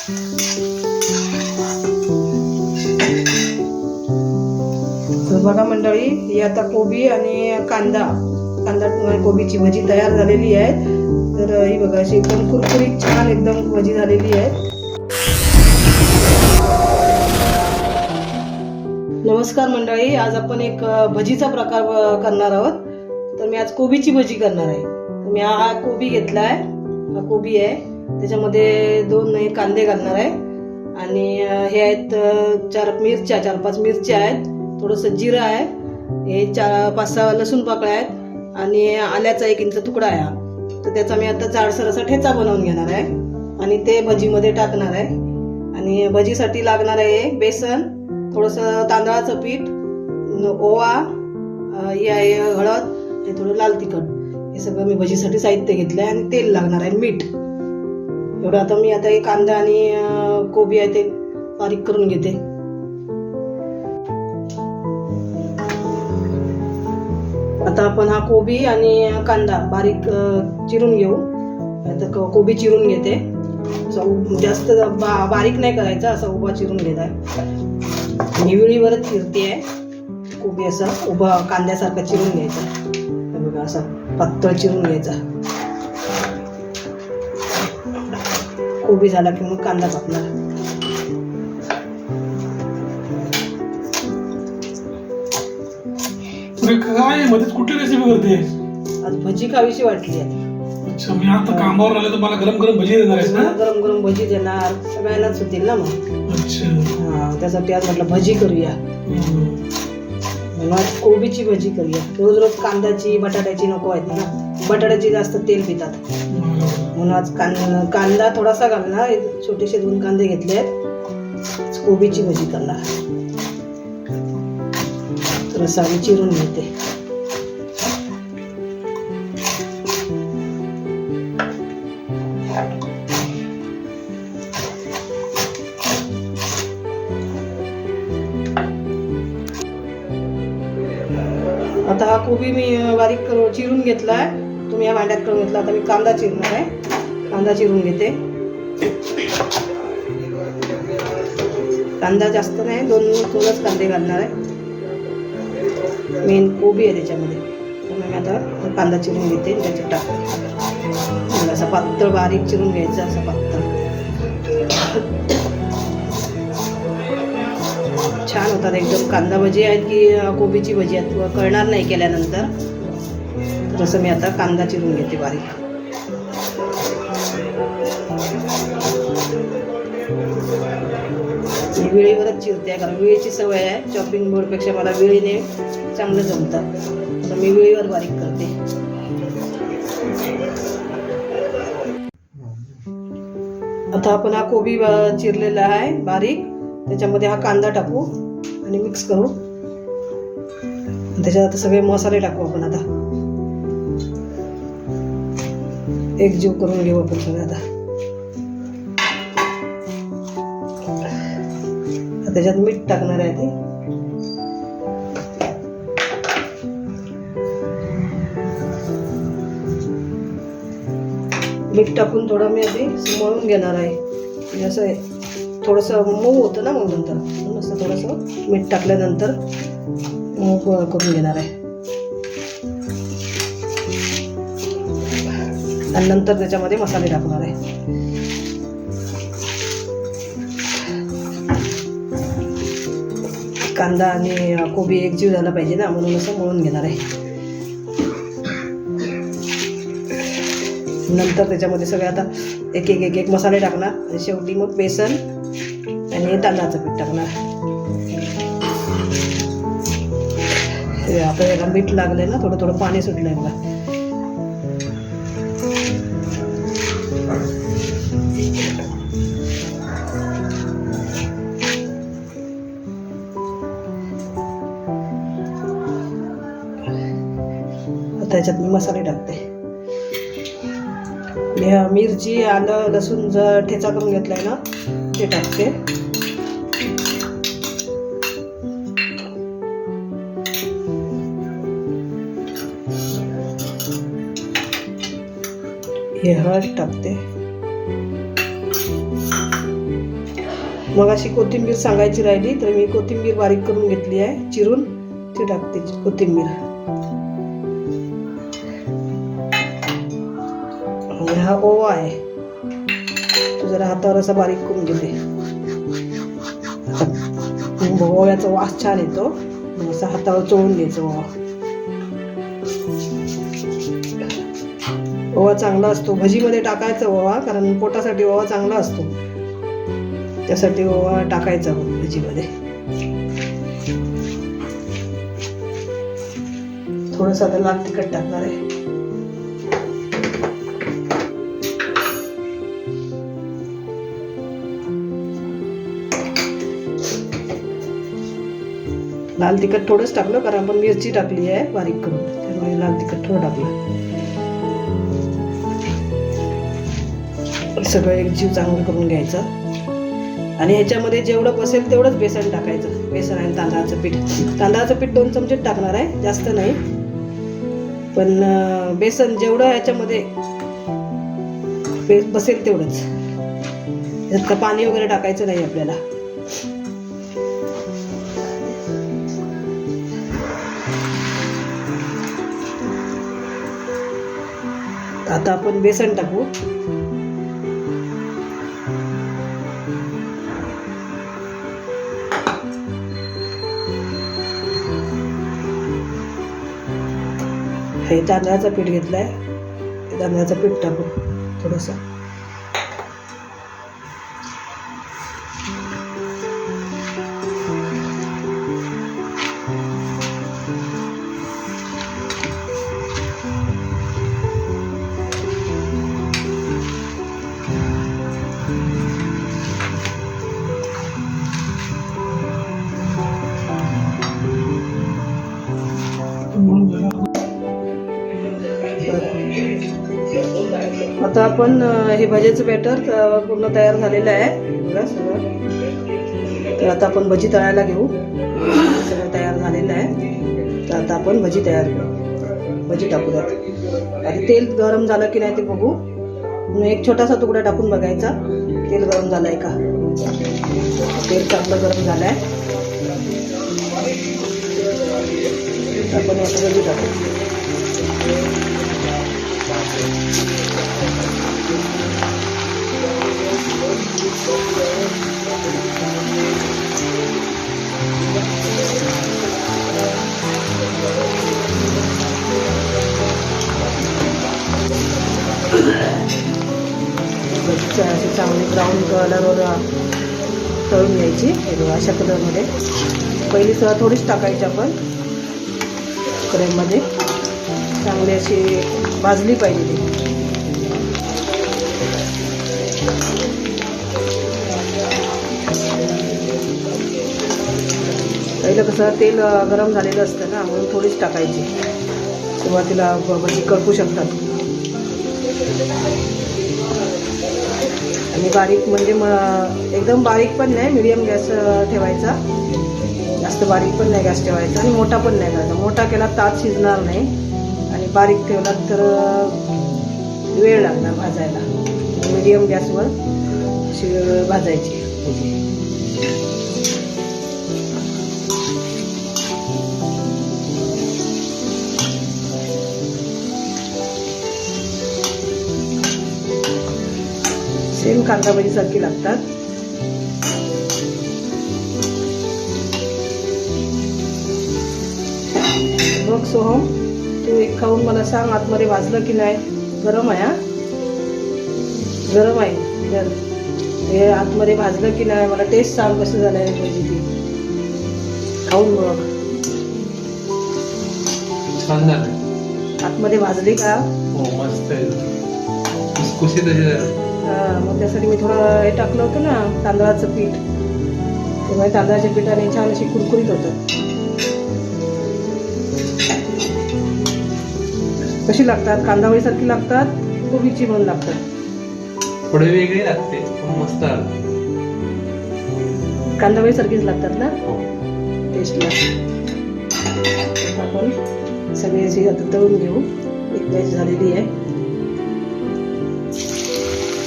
तर बघा मंडळी, ही आता कोबी आणि कांदा कोबीची भजी तयार झालेली आहे. तर ही बघा अशी एकदम कुरकुरीत छान एकदम भजी झालेली आहे. नमस्कार मंडळी, आज आपण एक भजीचा प्रकार करणार आहोत. तर मी आज कोबीची भजी करणार आहे. तर मी हा कोबी घेतलाय, हा कोबी आहे, त्याच्यामध्ये 2 कांदे घालणार आहे आणि हे आहेत 4-5 मिरच्या आहेत, थोडंसं जिरं आहे, हे 4-5-6 लसूण पाकळ्या आहेत आणि आल्याचा 1 इंच तुकडा आहे. तर त्याचा मी आता जाडसर असा ठेचा बनवून घेणार आहे आणि ते भजीमध्ये टाकणार आहे. आणि भजीसाठी लागणार आहे बेसन, थोडंसं तांदळाचं पीठ, ओवा, हे आहे हळद, हे थोडं लाल तिखट, हे सगळं मी भजीसाठी साहित्य घेतलं आहे. आणि तेल लागणार आहे, मीठ एवढं. आता मी हे कांदा आणि कोबी आहे ते बारीक करून घेते. आता आपण हा कोबी आणि कांदा बारीक चिरून घेऊ. आता कोबी चिरून घेते, जास्त बारीक नाही करायचा, असा उभा चिरून घेता. निवळीवरच चिरते आहे कोबी, असा उभा कांद्यासारखा चिरून घ्यायचा. बघा असा पातळ चिरून घ्यायचा. कोबी झाला की मग कांदा कापणार. काय मध्येच कुठली रेसिपी करते? आज भजी खावीशी वाटली आहे. अच्छा, मी आता कामावर आले तर मला गरम गरम भजी देणार आहेस ना? गरम गरम भजी देणार, सगळ्यांनाच होतील ना मग. अच्छा, हा, त्यासाठी आज म्हटलं भजी करूया. आज कोबीची भजी करूया. रोज रोज कांद्याची बटाट्याची नको आहेत ना, बटाट्याची जास्त तेल पितात, म्हणून आज कांदा थोडासा घालणार. छोटेसे 2 कांदे घेतले आहेत, कोबीची भजी करणार. रसा मी चिरून घेते. आता हा कोबी मी बारीक चिरून घेतलाय, तुम्ही या भांड्यात करून घेतला. आता मी कांदा चिरणार आहे, कांदा चिरून घेते. कांदा जास्त नाही, 2-3 कांदे घालणार आहे. मेन कोबी आहे त्याच्यामध्ये, म्हणून मी आता कांदा चिरून घेते, त्याच्यात टाकते. असा पातळ बारीक चिरून घ्यायचा, असा पातळ छान होतात एकदम. कांदा भजी आहेत की कोबीची भजी आहेत कळणार नाही केल्यानंतर. तसं मी आता कांदा चिरून घेते बारीक. मी विळीवरच चिरते, कारण विळीची सवय आहे. चॉपिंग बोर्डपेक्षा मला विळीने चांगलं जमतं, तर मी विळीवर बारीक करते. आता आपण हा कोबी चिरलेला आहे बारीक, त्याच्यामध्ये हा कांदा टाकू आणि मिक्स करू. त्याच्यात आता सगळे मसाले टाकू आपण. आता एकजीव करून घेऊ आपण सगळं. आता त्याच्यात मीठ टाकणार आहे ते. मीठ टाकून थोडं मी आधी मळून घेणार आहे. म्हणजे असं थोडंसं मऊ होतं ना, मग नंतर म्हणून असं थोडंसं मीठ टाकल्यानंतर मऊ करून घेणार आहे. आणि नंतर त्याच्यामध्ये मसाले टाकणार आहे. कांदा आणि कोबी एकजीव झाला पाहिजे ना, म्हणून असं मळून घेणार आहे. नंतर त्याच्यामध्ये सगळे आता एक मसाले टाकणार आणि शेवटी मग बेसन आणि तांदळाचं पीठ टाकणार. आता याला मीठ लागलंय ना, थोडं थोडं पाणी सुटलंय बघा. आता याच्यात मी मसाले टाकते. मिरची, आलं, लसूण ठेचा करून घेतलाय ना, ते टाकते. हे हळद टाकते. मग अशी कोथिंबीर सांगायची राहिली तर मी कोथिंबीर बारीक करून घेतली आहे चिरून, ती टाकते कोथिंबीर. आणि हा ओवा आहे, तो जरा हातावर असा बारीक करून घेते. ओव्याचा वास छान येतो, असा हातावर चोळून घ्यायचं ओवा. ओवा चांगला असतो भजीमध्ये टाकायचा ओवा, कारण पोटासाठी ओवा चांगला असतो, त्यासाठी ओवा टाकायचा भजीमध्ये. थोडस आता लाल तिखट टाकणार आहे. लाल तिखट थोडंच टाकलं, कारण आपण मिरची टाकली आहे बारीक करून, त्यामुळे लाल तिखट थोडं टाकलं. सगळं एकजीव चांगलं करून घ्यायचं. आणि ह्याच्यामध्ये जेवढं बसेल तेवढंच बेसन टाकायचं. बेसन आणि तांदळाचं पीठ. तांदळाचं पीठ 2 चमचे टाकणार आहे, जास्त नाही. पण बेसन जेवढं ह्याच्यामध्ये बसेल तेवढंच. त्यात पाणी वगैरे टाकायचं नाही आपल्याला. आता आपण बेसन टाकू. हे तांदळाचं पीठ घेतलंय, तांदळाचं पीठ टाकू थोडंसं. आता आपण हे भजीचं बॅटर पूर्ण तयार झालेलं आहे बघा सगळं. तर आता आपण भजी तळायला घेऊ. सगळं तयार झालेलं आहे, तर आता आपण भजी तयार करू. भजी टाकूयात. आणि तेल गरम झालं की नाही ते बघू. एक छोटासा तुकडा टाकून बघायचा तेल गरम झालं आहे का. तेल चांगलं गरम झालं आहे, आपण आता भजी टाकू. अशी चांगली ब्राऊन कलरवर तळून घ्यायची. हे बघा अशा कलरमध्ये. पहिली थोडीच टाकायची आपण कढईमध्ये. चांगली अशी भाजली पाहिजे ती. पहिलं कसं तेल गरम झालेलं असतं ना, म्हणून थोडीच टाकायची. सुरुवातीला भजी करपू शकतात. आणि बारीक म्हणजे एकदम बारीक पण नाही, मीडियम गॅस ठेवायचा. जास्त बारीक पण नाही गॅस ठेवायचा आणि मोठा पण नाही करायचा. मोठा केला तात शिजणार नाही आणि बारीक ठेवला तर वेळ लागणार भाजायला. मीडियम गॅसवर भाजायची. सेम कांदा भजी सारखी लागतात. बघ सोहम, तू एक खाऊन मला सांग आतमध्ये भाजलं की नाही. गरम आहे, हा गरम आहे. हे आतमध्ये भाजलं की नाही मला टेस्ट सांग कसं झालं आहे भजी ती. खाऊन बघ. छान झालं. आतमध्ये भाजली का? हो मस्त आहे. खुसखुशीत अशी झाली. मग त्यासाठी मी थोडं हे टाकलं होतं ना तांदळाचं पीठ. त्यामुळे तांदळाच्या पिठाने छान अशी कुरकुरीत होतं. कशी लागतात? कांदावळी सारखी लागतात, कोबीची म्हणून लागतात. थोडे वेगळी लागते पण मस्त. कांदावळी सारखीच लागतात ना हो. टेस्टला. आपण सगळी अशी आता तळून घेऊ. एक बॅच झालेली आहे.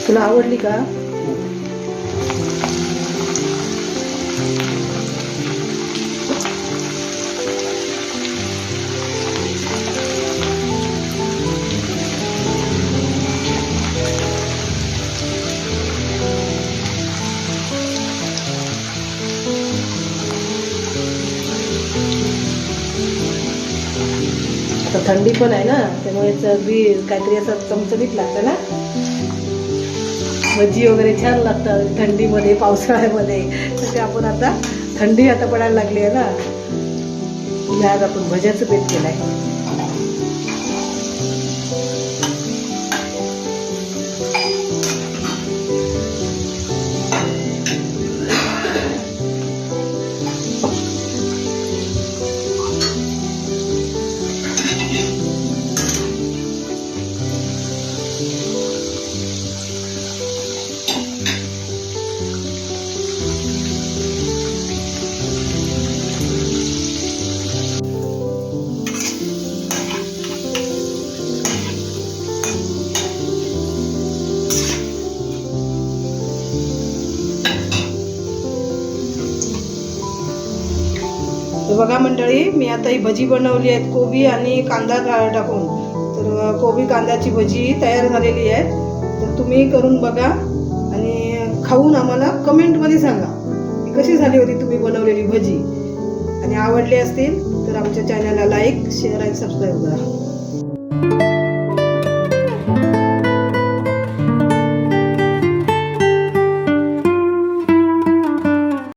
तुला आवडली का? आता थंडी पण आहे ना, त्यामुळे अगदी काहीतरी असं चमचमीत लागतं ना. भजी वगैरे छान लागतात थंडीमध्ये, पावसाळ्यामध्ये. तर ते आपण आता थंडी आता पडायला लागली आहे ना, म्हणजे आज आपण भज्याचं बेत केलं आहे. तर बघा मंडळी, मी आता ही भजी बनवली आहेत कोबी आणि कांदा टाकून. तर कोबी कांद्याची भजी तयार झालेली आहे. तर तुम्ही करून बघा आणि खाऊन आम्हाला कमेंटमध्ये सांगा की कशी झाली होती तुम्ही बनवलेली भजी. आणि आवडली असतील तर आमच्या चॅनलला लाईक, शेअर आणि सबस्क्राईब करा.